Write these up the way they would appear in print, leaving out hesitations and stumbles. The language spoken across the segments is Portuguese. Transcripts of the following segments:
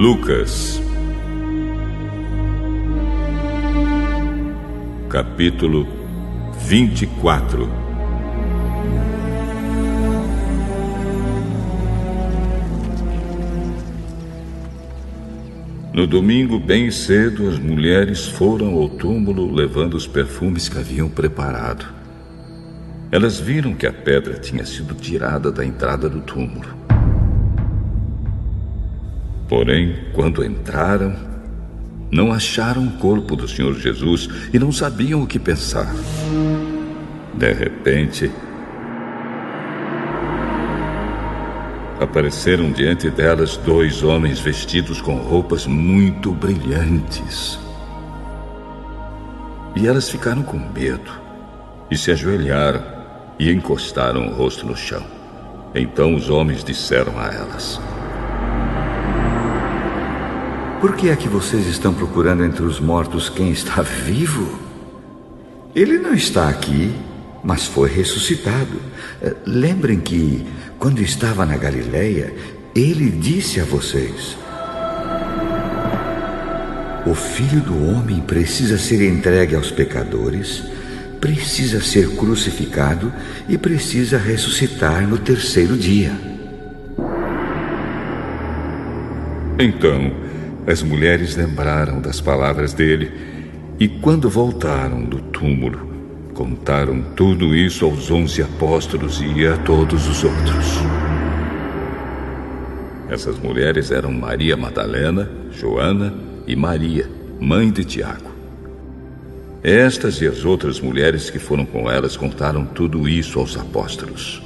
Lucas, capítulo 24. No domingo, bem cedo, as mulheres foram ao túmulo levando os perfumes que haviam preparado. Elas viram que a pedra tinha sido tirada da entrada do túmulo. Porém, quando entraram, não acharam o corpo do Senhor Jesus e não sabiam o que pensar. De repente, apareceram diante delas 2 homens vestidos com roupas muito brilhantes. E elas ficaram com medo e se ajoelharam e encostaram o rosto no chão. Então os homens disseram a elas: Por que é que vocês estão procurando entre os mortos quem está vivo? Ele não está aqui, mas foi ressuscitado. Lembrem que, quando estava na Galileia, ele disse a vocês: o Filho do Homem precisa ser entregue aos pecadores, precisa ser crucificado e precisa ressuscitar no 3º dia. Então, as mulheres lembraram das palavras dele e, quando voltaram do túmulo, contaram tudo isso aos 11 apóstolos e a todos os outros. Essas mulheres eram Maria Madalena, Joana e Maria, mãe de Tiago. Estas e as outras mulheres que foram com elas contaram tudo isso aos apóstolos.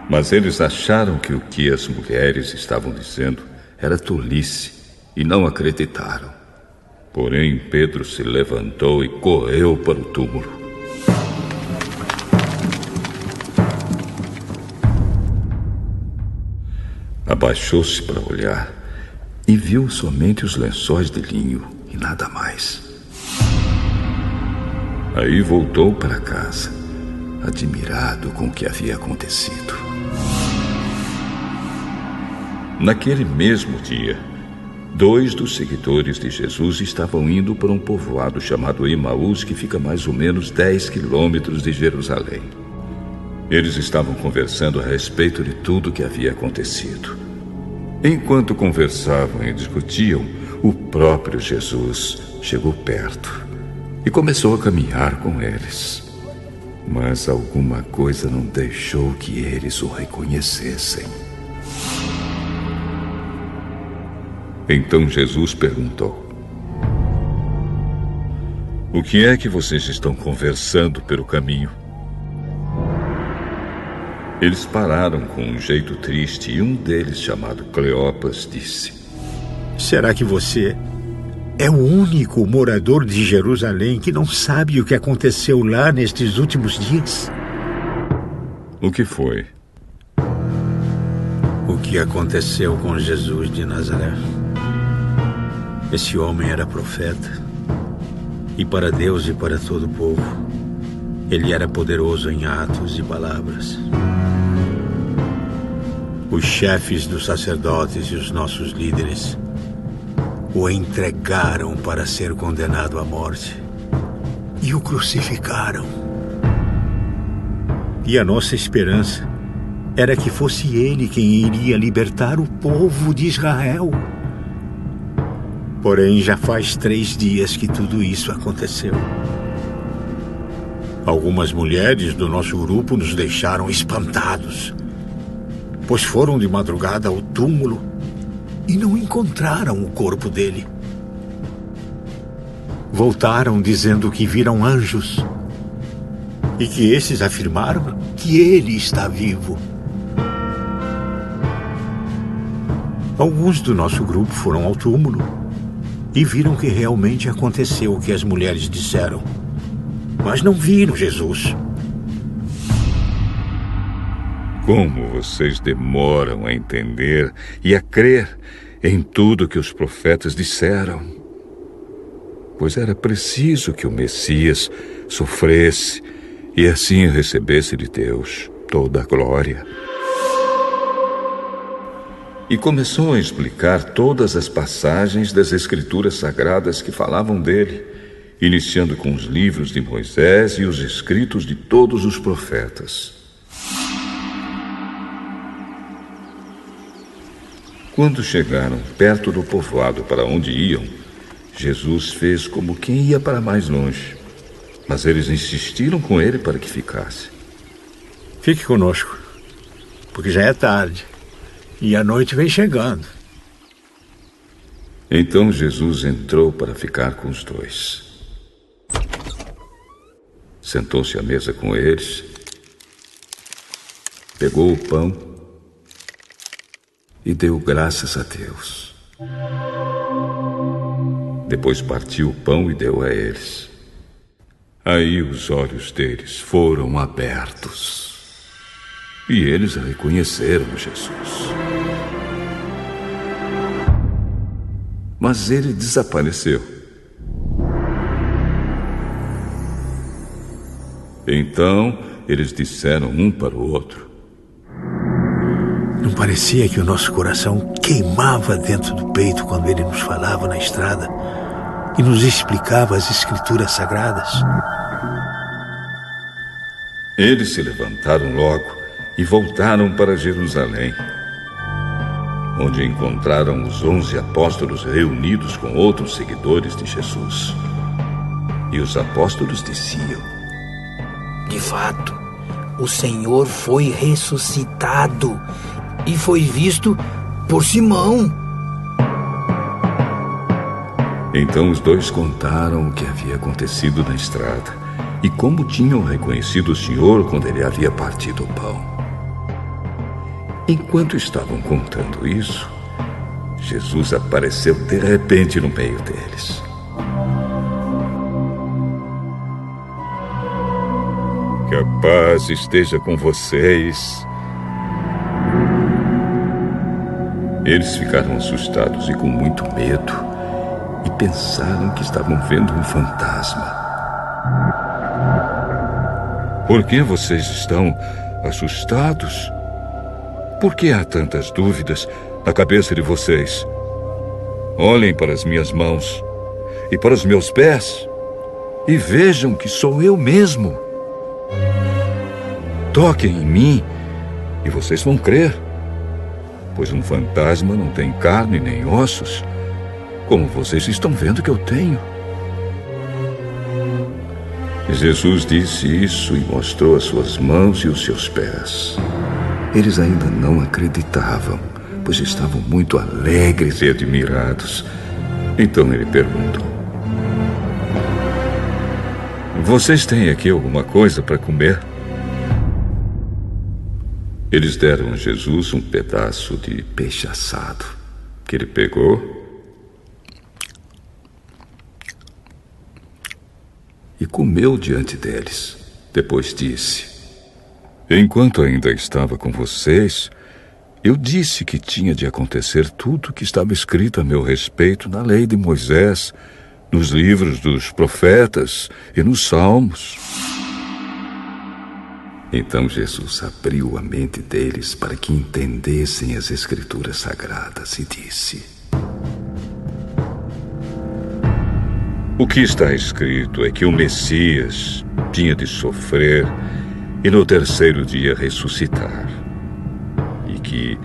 Mas eles acharam que o que as mulheres estavam dizendo era tolice e não acreditaram. Porém, Pedro se levantou e correu para o túmulo. Abaixou-se para olhar e viu somente os lençóis de linho e nada mais. Aí voltou para casa, admirado com o que havia acontecido. Naquele mesmo dia, 2 dos seguidores de Jesus estavam indo para um povoado chamado Emaús, que fica mais ou menos 10 quilômetros de Jerusalém. Eles estavam conversando a respeito de tudo o que havia acontecido. Enquanto conversavam e discutiam, o próprio Jesus chegou perto e começou a caminhar com eles. Mas alguma coisa não deixou que eles o reconhecessem. Então Jesus perguntou: o que é que vocês estão conversando pelo caminho? Eles pararam com um jeito triste e um deles, chamado Cleopas, disse: Será que você é o único morador de Jerusalém que não sabe o que aconteceu lá nestes últimos dias? O que foi? O que aconteceu com Jesus de Nazaré. Esse homem era profeta, e para Deus e para todo o povo, ele era poderoso em atos e palavras. Os chefes dos sacerdotes e os nossos líderes o entregaram para ser condenado à morte e o crucificaram. E a nossa esperança era que fosse ele quem iria libertar o povo de Israel. Porém, já faz 3 dias que tudo isso aconteceu. Algumas mulheres do nosso grupo nos deixaram espantados, pois foram de madrugada ao túmulo e não encontraram o corpo dele. Voltaram dizendo que viram anjos e que esses afirmaram que ele está vivo. Alguns do nosso grupo foram ao túmulo e viram que realmente aconteceu o que as mulheres disseram, mas não viram Jesus. Como vocês demoram a entender e a crer em tudo que os profetas disseram? Pois era preciso que o Messias sofresse e assim recebesse de Deus toda a glória. e começou a explicar todas as passagens das Escrituras Sagradas que falavam dele, iniciando com os livros de Moisés e os escritos de todos os profetas. Quando chegaram perto do povoado para onde iam, Jesus fez como quem ia para mais longe, mas eles insistiram com ele para que ficasse. Fique conosco, porque já é tarde e a noite vem chegando. Então Jesus entrou para ficar com os dois. Sentou-se à mesa com eles, pegou o pão e deu graças a Deus. Depois partiu o pão e deu a eles. Aí os olhos deles foram abertos e eles reconheceram Jesus. Mas ele desapareceu. Então eles disseram um para o outro: Não parecia que o nosso coração queimava dentro do peito quando ele nos falava na estrada e nos explicava as Escrituras Sagradas? Eles se levantaram logo e voltaram para Jerusalém, onde encontraram os 11 apóstolos reunidos com outros seguidores de Jesus. E os apóstolos diziam: De fato, o Senhor foi ressuscitado e foi visto por Simão. Então os dois contaram o que havia acontecido na estrada e como tinham reconhecido o Senhor quando ele havia partido o pão. Enquanto estavam contando isso, Jesus apareceu de repente no meio deles. Que a paz esteja com vocês. Eles ficaram assustados e com muito medo e pensaram que estavam vendo um fantasma. Por que vocês estão assustados? Por que há tantas dúvidas na cabeça de vocês? Olhem para as minhas mãos e para os meus pés e vejam que sou eu mesmo. Toquem em mim e vocês vão crer, pois um fantasma não tem carne nem ossos, como vocês estão vendo que eu tenho. Jesus disse isso e mostrou as suas mãos e os seus pés. Eles ainda não acreditavam, pois estavam muito alegres e admirados. Então ele perguntou: Vocês têm aqui alguma coisa para comer? Eles deram a Jesus um pedaço de peixe assado, que ele pegou e comeu diante deles. Depois disse: Enquanto ainda estava com vocês, eu disse que tinha de acontecer tudo o que estava escrito a meu respeito na lei de Moisés, nos livros dos profetas e nos salmos. Então Jesus abriu a mente deles para que entendessem as Escrituras Sagradas e disse: O que está escrito é que o Messias tinha de sofrer e no terceiro dia ressuscitar. E que,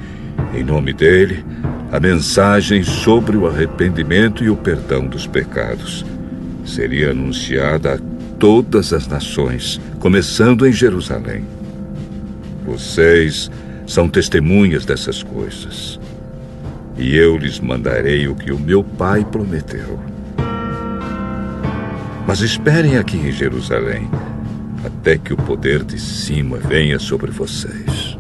em nome dele, a mensagem sobre o arrependimento e o perdão dos pecados seria anunciada a todas as nações, começando em Jerusalém. Vocês são testemunhas dessas coisas. E eu lhes mandarei o que o meu Pai prometeu. Mas esperem aqui em Jerusalém, até que o poder de cima venha sobre vocês.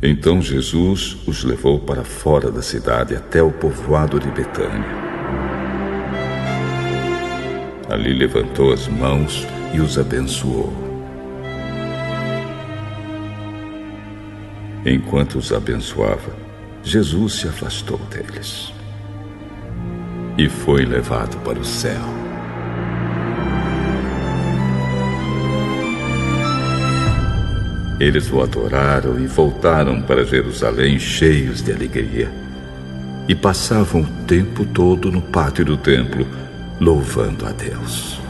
Então Jesus os levou para fora da cidade até o povoado de Betânia. Ali levantou as mãos e os abençoou. Enquanto os abençoava, Jesus se afastou deles e foi levado para o céu. Eles o adoraram e voltaram para Jerusalém cheios de alegria. E passavam o tempo todo no pátio do templo, louvando a Deus.